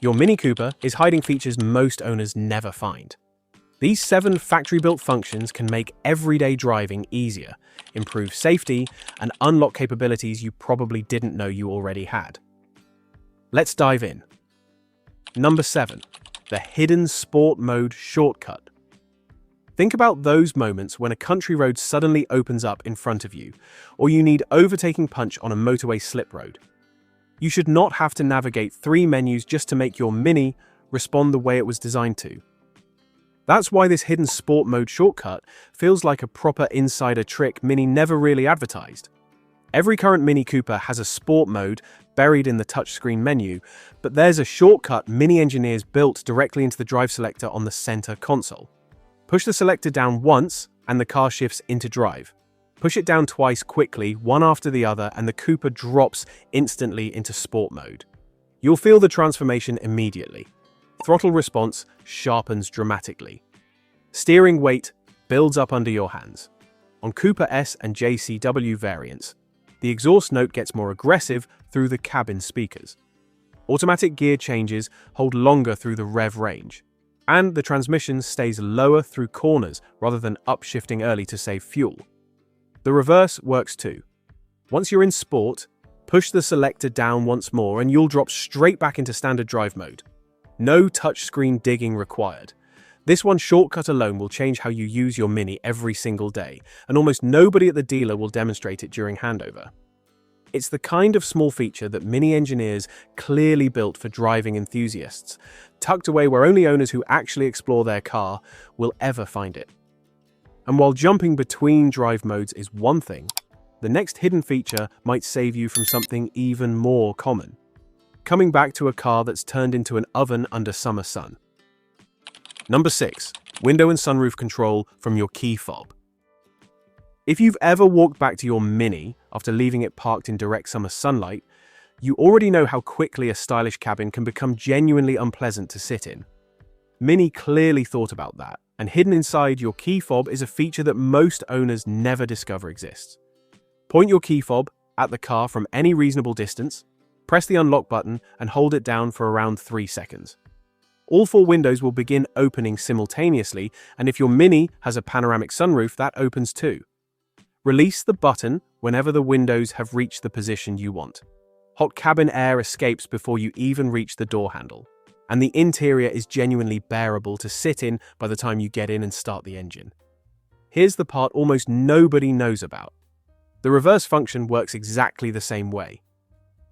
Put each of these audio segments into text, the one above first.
Your Mini Cooper is hiding features most owners never find. These 7 factory-built functions can make everyday driving easier, improve safety, and unlock capabilities you probably didn't know you already had. Let's dive in. Number 7. The hidden sport mode shortcut. Think about those moments when a country road suddenly opens up in front of you, or you need overtaking punch on a motorway slip road. You should not have to navigate 3 menus just to make your Mini respond the way it was designed to. That's why this hidden sport mode shortcut feels like a proper insider trick Mini never really advertised. Every current Mini Cooper has a sport mode buried in the touchscreen menu, but there's a shortcut Mini engineers built directly into the drive selector on the center console. Push the selector down once and the car shifts into drive. Push it down twice quickly, one after the other, and the Cooper drops instantly into sport mode. You'll feel the transformation immediately. Throttle response sharpens dramatically. Steering weight builds up under your hands. On Cooper S and JCW variants, the exhaust note gets more aggressive through the cabin speakers. Automatic gear changes hold longer through the rev range. And the transmission stays lower through corners rather than upshifting early to save fuel. The reverse works too. Once you're in sport, push the selector down once more and you'll drop straight back into standard drive mode. No touchscreen digging required. This one shortcut alone will change how you use your Mini every single day, and almost nobody at the dealer will demonstrate it during handover. It's the kind of small feature that Mini engineers clearly built for driving enthusiasts, tucked away where only owners who actually explore their car will ever find it. And while jumping between drive modes is one thing, the next hidden feature might save you from something even more common. Coming back to a car that's turned into an oven under summer sun. Number 6. Window and sunroof control from your key fob. If you've ever walked back to your Mini after leaving it parked in direct summer sunlight, you already know how quickly a stylish cabin can become genuinely unpleasant to sit in. Mini clearly thought about that, and hidden inside your key fob is a feature that most owners never discover exists. Point your key fob at the car from any reasonable distance, press the unlock button, and hold it down for around 3 seconds. All 4 windows will begin opening simultaneously, and if your Mini has a panoramic sunroof, that opens too. Release the button whenever the windows have reached the position you want. Hot cabin air escapes before you even reach the door handle, and the interior is genuinely bearable to sit in by the time you get in and start the engine. Here's the part almost nobody knows about. The reverse function works exactly the same way.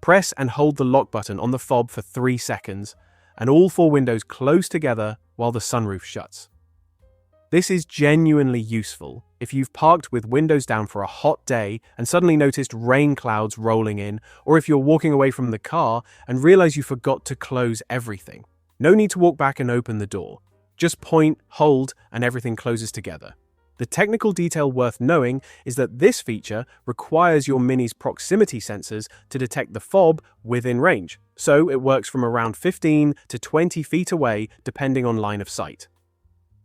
Press and hold the lock button on the fob for 3 seconds, and all 4 windows close together while the sunroof shuts. This is genuinely useful if you've parked with windows down for a hot day and suddenly noticed rain clouds rolling in, or if you're walking away from the car and realize you forgot to close everything. No need to walk back and open the door. Just point, hold, and everything closes together. The technical detail worth knowing is that this feature requires your Mini's proximity sensors to detect the fob within range, so it works from around 15 to 20 feet away depending on line of sight.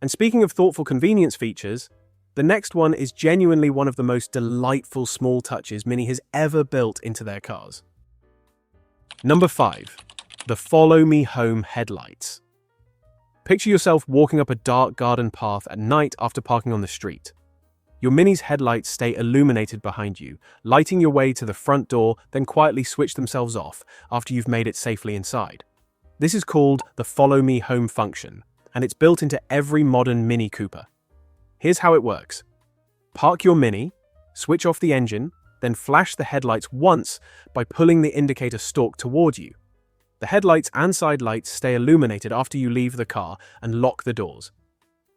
And speaking of thoughtful convenience features, the next one is genuinely one of the most delightful small touches Mini has ever built into their cars. Number 5. The Follow Me Home headlights. Picture yourself walking up a dark garden path at night after parking on the street. Your Mini's headlights stay illuminated behind you, lighting your way to the front door, then quietly switch themselves off after you've made it safely inside. This is called the Follow Me Home function, and it's built into every modern Mini Cooper. Here's how it works. Park your Mini, switch off the engine, then flash the headlights once by pulling the indicator stalk toward you. The headlights and side lights stay illuminated after you leave the car and lock the doors.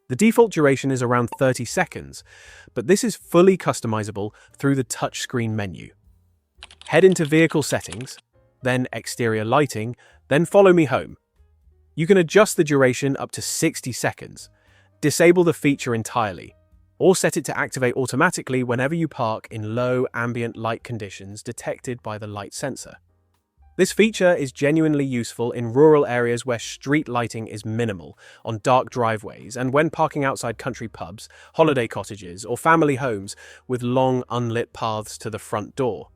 The default duration is around 30 seconds, but this is fully customizable through the touchscreen menu. Head into Vehicle Settings, then Exterior Lighting, then Follow Me Home. You can adjust the duration up to 60 seconds, disable the feature entirely, or set it to activate automatically whenever you park in low ambient light conditions detected by the light sensor. This feature is genuinely useful in rural areas where street lighting is minimal, on dark driveways, and when parking outside country pubs, holiday cottages, or family homes with long unlit paths to the front door.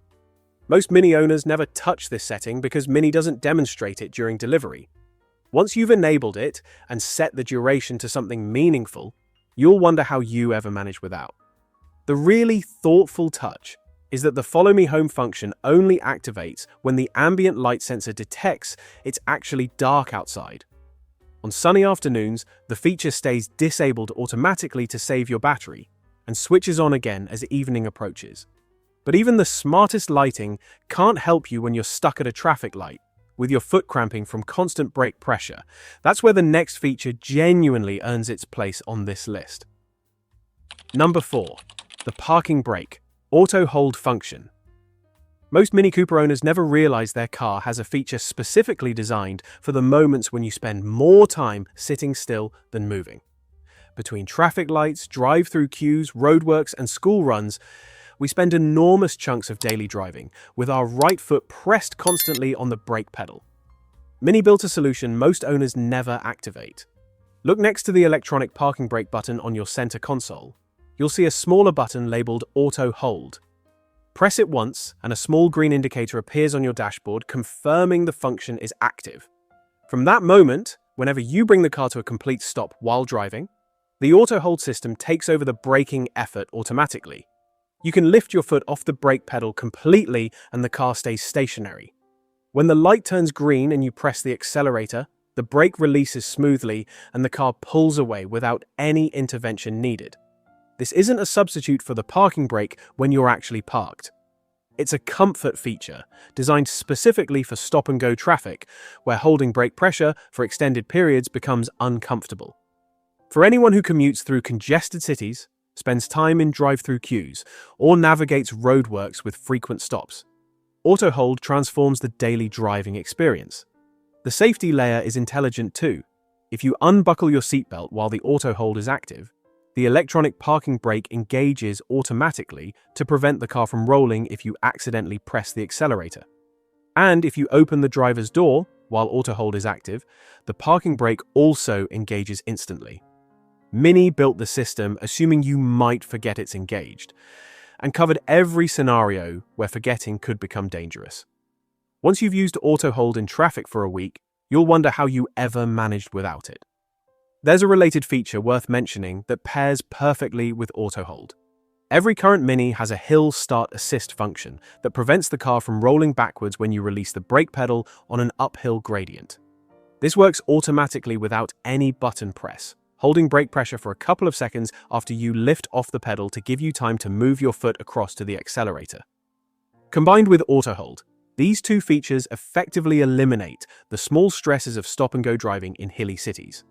Most Mini owners never touch this setting because Mini doesn't demonstrate it during delivery. Once you've enabled it and set the duration to something meaningful, you'll wonder how you ever manage without. The really thoughtful touch is that the Follow Me Home function only activates when the ambient light sensor detects it's actually dark outside. On sunny afternoons, the feature stays disabled automatically to save your battery and switches on again as evening approaches. But even the smartest lighting can't help you when you're stuck at a traffic light, with your foot cramping from constant brake pressure. That's where the next feature genuinely earns its place on this list. Number 4. The parking brake auto hold function. Most Mini Cooper owners never realize their car has a feature specifically designed for the moments when you spend more time sitting still than moving. Between traffic lights, drive-through queues, roadworks, and school runs, we spend enormous chunks of daily driving with our right foot pressed constantly on the brake pedal. Mini built a solution most owners never activate. Look next to the electronic parking brake button on your center console. You'll see a smaller button labeled Auto Hold. Press it once and a small green indicator appears on your dashboard confirming the function is active. From that moment, whenever you bring the car to a complete stop while driving, the Auto Hold system takes over the braking effort automatically. You can lift your foot off the brake pedal completely and the car stays stationary. When the light turns green and you press the accelerator, the brake releases smoothly and the car pulls away without any intervention needed. This isn't a substitute for the parking brake when you're actually parked. It's a comfort feature designed specifically for stop-and-go traffic, where holding brake pressure for extended periods becomes uncomfortable. For anyone who commutes through congested cities, spends time in drive-through queues, or navigates roadworks with frequent stops, Auto Hold transforms the daily driving experience. The safety layer is intelligent too. If you unbuckle your seatbelt while the Auto Hold is active, the electronic parking brake engages automatically to prevent the car from rolling if you accidentally press the accelerator. And if you open the driver's door while Auto Hold is active, the parking brake also engages instantly. Mini built the system assuming you might forget it's engaged, and covered every scenario where forgetting could become dangerous. Once you've used Auto Hold in traffic for a week, you'll wonder how you ever managed without it. There's a related feature worth mentioning that pairs perfectly with Auto Hold. Every current Mini has a hill start assist function that prevents the car from rolling backwards when you release the brake pedal on an uphill gradient. This works automatically without any button press, holding brake pressure for a couple of seconds after you lift off the pedal to give you time to move your foot across to the accelerator. Combined with Auto Hold, these two features effectively eliminate the small stresses of stop-and-go driving in hilly cities.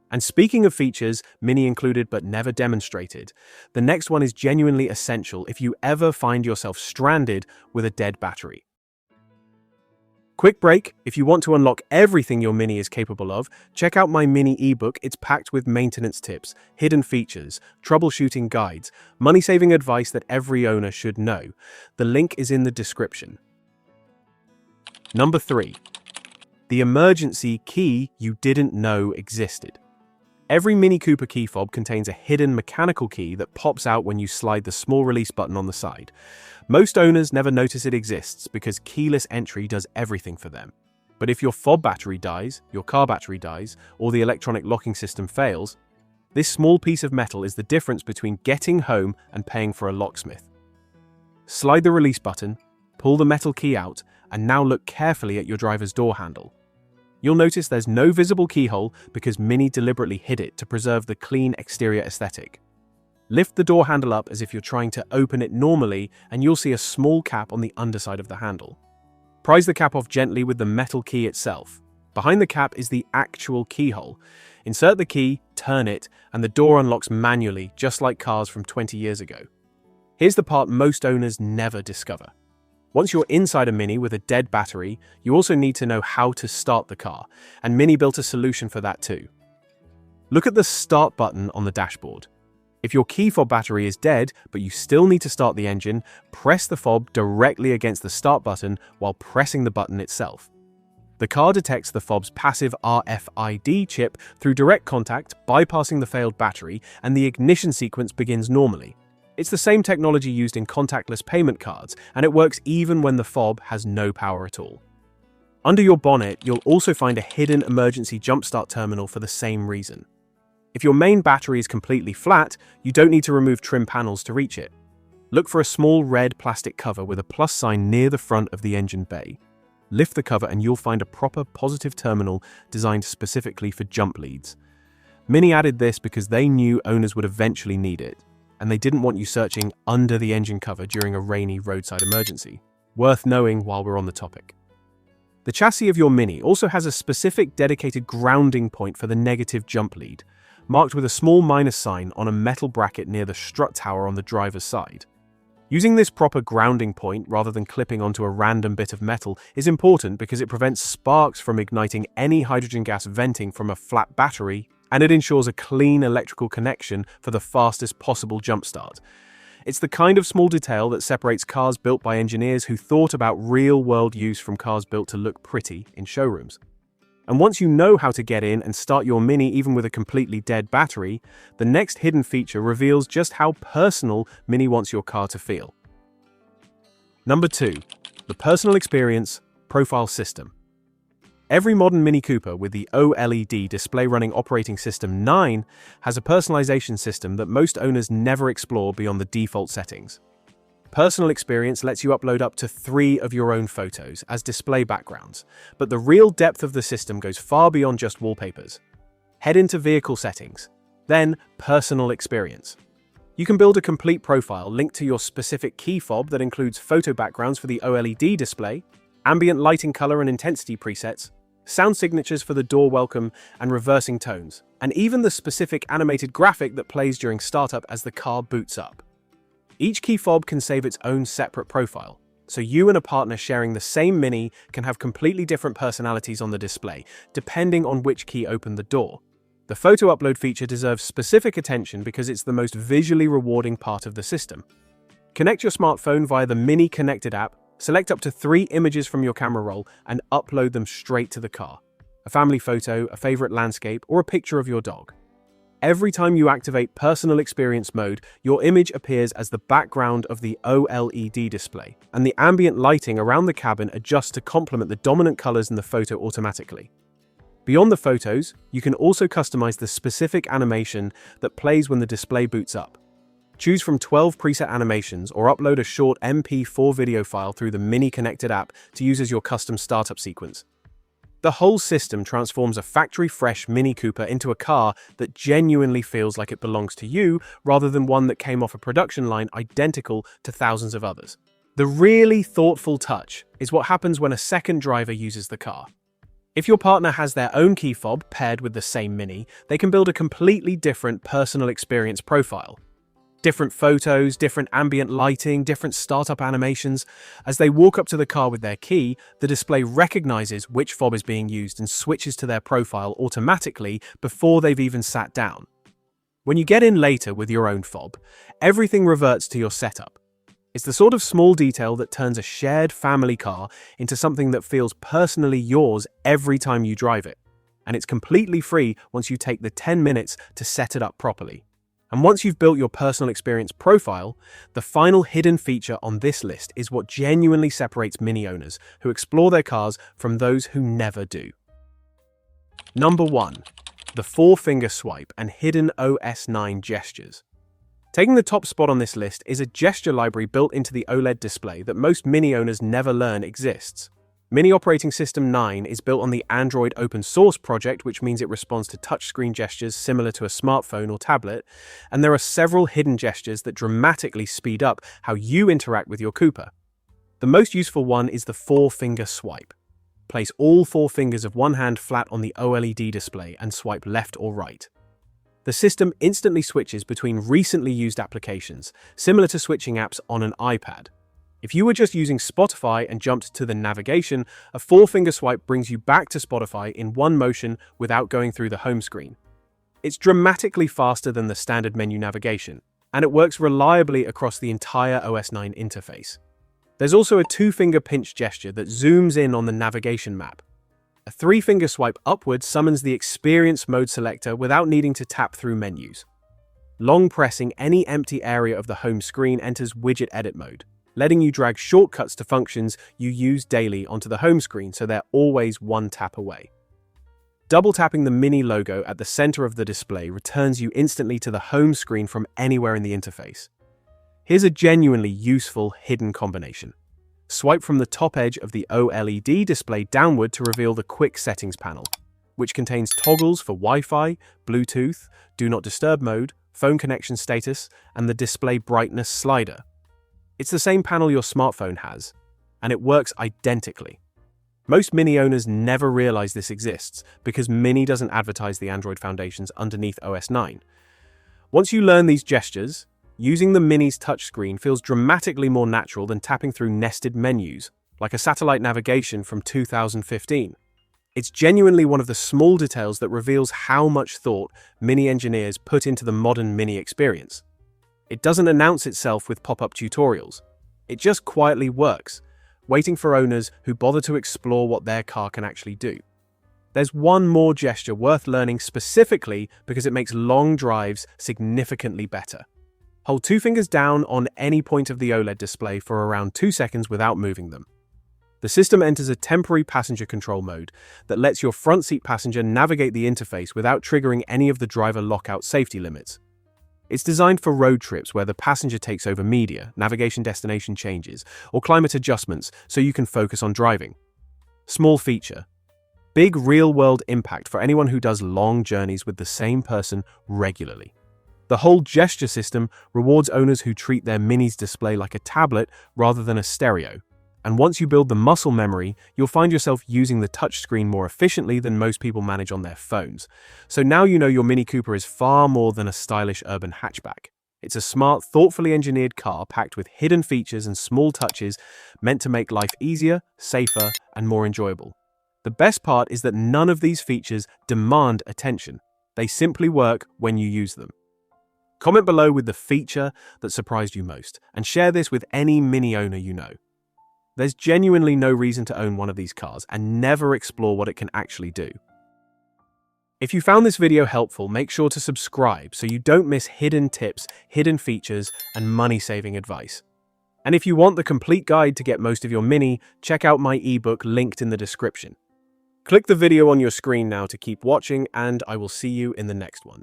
And speaking of features Mini included but never demonstrated, the next one is genuinely essential if you ever find yourself stranded with a dead battery. Quick break, if you want to unlock everything your Mini is capable of, check out my Mini ebook. It's packed with maintenance tips, hidden features, troubleshooting guides, money-saving advice that every owner should know. The link is in the description. Number 3. The emergency key you didn't know existed. Every Mini Cooper key fob contains a hidden mechanical key that pops out when you slide the small release button on the side. Most owners never notice it exists because keyless entry does everything for them. But if your fob battery dies, your car battery dies, or the electronic locking system fails, this small piece of metal is the difference between getting home and paying for a locksmith. Slide the release button, pull the metal key out, and now look carefully at your driver's door handle. You'll notice there's no visible keyhole because Mini deliberately hid it to preserve the clean exterior aesthetic. Lift the door handle up as if you're trying to open it normally and you'll see a small cap on the underside of the handle. Prise the cap off gently with the metal key itself. Behind the cap is the actual keyhole. Insert the key, turn it, and the door unlocks manually, just like cars from 20 years ago. Here's the part most owners never discover. Once you're inside a Mini with a dead battery, you also need to know how to start the car, and Mini built a solution for that too. Look at the start button on the dashboard. If your key fob battery is dead, but you still need to start the engine, press the fob directly against the start button while pressing the button itself. The car detects the fob's passive RFID chip through direct contact, bypassing the failed battery, and the ignition sequence begins normally. It's the same technology used in contactless payment cards, and it works even when the fob has no power at all. Under your bonnet, you'll also find a hidden emergency jumpstart terminal for the same reason. If your main battery is completely flat, you don't need to remove trim panels to reach it. Look for a small red plastic cover with a plus sign near the front of the engine bay. Lift the cover and you'll find a proper positive terminal designed specifically for jump leads. Mini added this because they knew owners would eventually need it, and they didn't want you searching under the engine cover during a rainy roadside emergency. Worth knowing while we're on the topic. The chassis of your Mini also has a specific dedicated grounding point for the negative jump lead, marked with a small minus sign on a metal bracket near the strut tower on the driver's side. Using this proper grounding point rather than clipping onto a random bit of metal is important because it prevents sparks from igniting any hydrogen gas venting from a flat battery, and it ensures a clean electrical connection for the fastest possible jumpstart. It's the kind of small detail that separates cars built by engineers who thought about real-world use from cars built to look pretty in showrooms. And once you know how to get in and start your Mini even with a completely dead battery, the next hidden feature reveals just how personal Mini wants your car to feel. Number 2. The Personal Experience Profile System. Every modern Mini Cooper with the OLED display running operating system 9 has a personalization system that most owners never explore beyond the default settings. Personal Experience lets you upload up to 3 of your own photos as display backgrounds, but the real depth of the system goes far beyond just wallpapers. Head into Vehicle Settings, then Personal Experience. You can build a complete profile linked to your specific key fob that includes photo backgrounds for the OLED display, ambient lighting color and intensity presets, sound signatures for the door welcome and reversing tones, and even the specific animated graphic that plays during startup as the car boots up. Each key fob can save its own separate profile, so you and a partner sharing the same Mini can have completely different personalities on the display, depending on which key opened the door. The photo upload feature deserves specific attention because it's the most visually rewarding part of the system. Connect your smartphone via the Mini Connected app, select up to 3 images from your camera roll, and upload them straight to the car. A family photo, a favorite landscape, or a picture of your dog. Every time you activate Personal Experience mode, your image appears as the background of the OLED display, and the ambient lighting around the cabin adjusts to complement the dominant colors in the photo automatically. Beyond the photos, you can also customize the specific animation that plays when the display boots up. Choose from 12 preset animations or upload a short MP4 video file through the Mini Connected app to use as your custom startup sequence. The whole system transforms a factory-fresh Mini Cooper into a car that genuinely feels like it belongs to you rather than one that came off a production line identical to thousands of others. The really thoughtful touch is what happens when a second driver uses the car. If your partner has their own key fob paired with the same Mini, they can build a completely different personal experience profile. Different photos, different ambient lighting, different startup animations. As they walk up to the car with their key, the display recognizes which fob is being used and switches to their profile automatically before they've even sat down. When you get in later with your own fob, everything reverts to your setup. It's the sort of small detail that turns a shared family car into something that feels personally yours every time you drive it. And it's completely free once you take the 10 minutes to set it up properly. And once you've built your personal experience profile, the final hidden feature on this list is what genuinely separates Mini owners who explore their cars from those who never do. Number 1. The 4-finger swipe and hidden OS 9 gestures. Taking the top spot on this list is a gesture library built into the OLED display that most Mini owners never learn exists. Mini Operating System 9 is built on the Android open source project, which means it responds to touchscreen gestures similar to a smartphone or tablet, and there are several hidden gestures that dramatically speed up how you interact with your Cooper. The most useful one is the 4-finger swipe. Place all 4 fingers of one hand flat on the OLED display and swipe left or right. The system instantly switches between recently used applications, similar to switching apps on an iPad. If you were just using Spotify and jumped to the navigation, a 4-finger swipe brings you back to Spotify in one motion without going through the home screen. It's dramatically faster than the standard menu navigation, and it works reliably across the entire OS 9 interface. There's also a 2-finger pinch gesture that zooms in on the navigation map. A 3-finger swipe upwards summons the Experience Mode selector without needing to tap through menus. Long pressing any empty area of the home screen enters Widget Edit mode. letting you drag shortcuts to functions you use daily onto the home screen so they're always one tap away. Double tapping the Mini logo at the center of the display returns you instantly to the home screen from anywhere in the interface. Here's a genuinely useful hidden combination. Swipe from the top edge of the OLED display downward to reveal the Quick Settings panel, which contains toggles for Wi-Fi, Bluetooth, Do Not Disturb mode, phone connection status, and the display brightness slider. It's the same panel your smartphone has, and it works identically. Most Mini owners never realize this exists because Mini doesn't advertise the Android foundations underneath OS 9. Once you learn these gestures, using the Mini's touchscreen feels dramatically more natural than tapping through nested menus, like a satellite navigation from 2015. It's genuinely one of the small details that reveals how much thought Mini engineers put into the modern Mini experience. It doesn't announce itself with pop-up tutorials. It just quietly works, waiting for owners who bother to explore what their car can actually do. There's one more gesture worth learning specifically because it makes long drives significantly better. Hold 2 fingers down on any point of the OLED display for around 2 seconds without moving them. The system enters a temporary passenger control mode that lets your front seat passenger navigate the interface without triggering any of the driver lockout safety limits. It's designed for road trips where the passenger takes over media, navigation destination changes, or climate adjustments so you can focus on driving. Small feature. Big real-world impact for anyone who does long journeys with the same person regularly. The whole gesture system rewards owners who treat their Mini's display like a tablet rather than a stereo. And once you build the muscle memory, you'll find yourself using the touchscreen more efficiently than most people manage on their phones. So now you know your Mini Cooper is far more than a stylish urban hatchback. It's a smart, thoughtfully engineered car packed with hidden features and small touches meant to make life easier, safer, and more enjoyable. The best part is that none of these features demand attention. They simply work when you use them. Comment below with the feature that surprised you most, and share this with any Mini owner you know. There's genuinely no reason to own one of these cars and never explore what it can actually do. If you found this video helpful, make sure to subscribe so you don't miss hidden tips, hidden features, and money-saving advice. And if you want the complete guide to get most of your Mini, check out my ebook linked in the description. Click the video on your screen now to keep watching, and I will see you in the next one.